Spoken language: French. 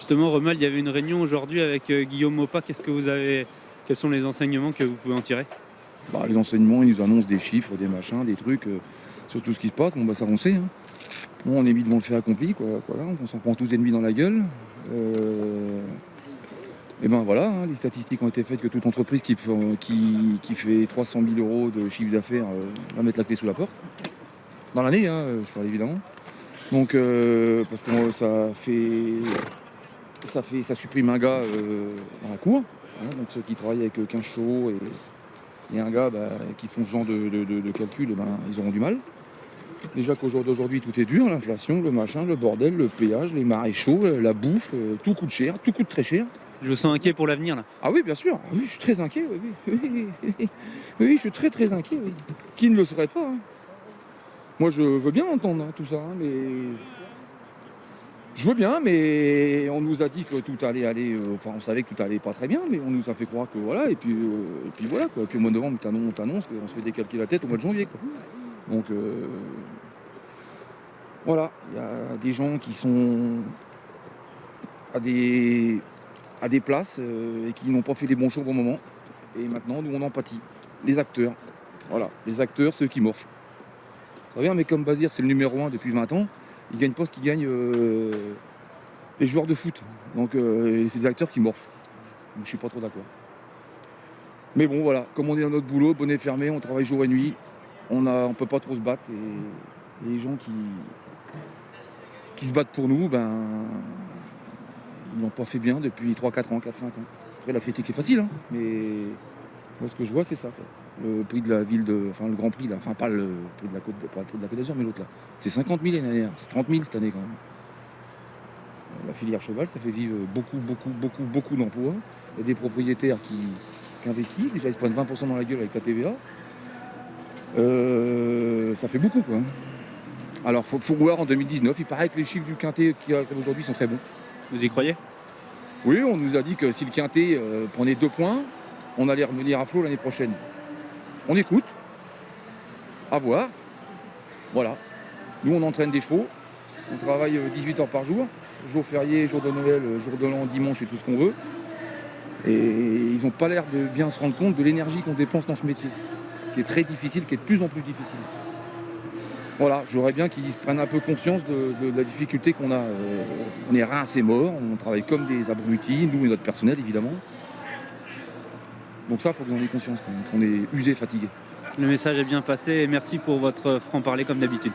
Justement, Romuald, il y avait une réunion aujourd'hui avec Guillaume Maupas. Quels sont les enseignements que vous pouvez en tirer? Bah, les enseignements, ils nous annoncent des chiffres, des machins, des trucs sur tout ce qui se passe. Bon, bah, ça, on sait. Hein. Bon, on est mis devant le fait accompli, quoi. Voilà, on s'en prend tous ennemis dans la gueule. Et ben voilà, hein, les statistiques ont été faites que toute entreprise qui fait 300 000 euros de chiffre d'affaires va mettre la clé sous la porte. Dans l'année, hein, je parle évidemment. Donc, parce que ça supprime un gars dans la cour. Hein, donc ceux qui travaillent avec 15 chevaux et un gars qui font ce genre de calcul, ben, ils auront du mal. Déjà qu'au jour d'aujourd'hui, tout est dur, l'inflation, le machin, le bordel, le péage, les maréchaux, la bouffe, tout coûte cher, tout coûte très cher. Je me sens inquiet pour l'avenir là. Ah oui, bien sûr, ah oui, je suis très inquiet, oui, je suis très très inquiet, oui. Qui ne le serait pas, hein. Moi je veux bien entendre tout ça, hein, mais... Je veux bien, mais on nous a dit que tout allait aller... on savait que tout allait pas très bien, mais on nous a fait croire que voilà, et puis voilà, quoi. Puis au mois de novembre, on t'annonce qu'on se fait décalquer la tête au mois de janvier, quoi. Donc... voilà, il y a des gens qui sont à des places et qui n'ont pas fait les bons choix au bon moment. Et maintenant, nous, on en pâtit. Les acteurs. Voilà, les acteurs, ceux qui morflent. Vous savez, un mec comme Bazir, c'est le numéro 1 depuis 20 ans. Il gagne pas ce qu'il gagne les joueurs de foot. Donc, c'est des acteurs qui morflent. Donc, je suis pas trop d'accord. Mais bon, voilà, comme on est dans notre boulot, bonnet fermé, on travaille jour et nuit. On peut pas trop se battre. Et les gens qui se battent pour nous, ils n'ont pas fait bien depuis 3-4 ans, 4-5 ans. Après, la critique est facile, hein, mais moi, ce que je vois, c'est ça, quoi. Le prix de la ville le Grand Prix, là, enfin, pas le prix de la Côte d'Azur, mais l'autre, là. C'est 50 000 l'année dernière, c'est 30 000 cette année, quand même. La filière cheval, ça fait vivre beaucoup d'emplois. Il y a des propriétaires qui investissent. Déjà, ils se prennent 20% dans la gueule avec la TVA. Ça fait beaucoup, quoi. Alors, faut voir en 2019. Il paraît que les chiffres du Quintet qu'il y a aujourd'hui sont très bons. Vous y croyez? Oui, on nous a dit que si le Quintet prenait 2 points, on allait revenir à flot l'année prochaine. On écoute. À voir. Voilà. Nous, on entraîne des chevaux. On travaille 18 heures par jour. Jour férié, jour de Noël, jour de l'an, dimanche et tout ce qu'on veut. Et ils n'ont pas l'air de bien se rendre compte de l'énergie qu'on dépense dans ce métier, qui est très difficile, qui est de plus en plus difficile. Voilà, j'aurais bien qu'ils prennent un peu conscience de la difficulté qu'on a. On est rincés morts, on travaille comme des abrutis, nous et notre personnel évidemment. Donc ça, il faut que vous en ayez conscience quand même, qu'on est usé, fatigué. Le message est bien passé et merci pour votre franc-parler comme d'habitude.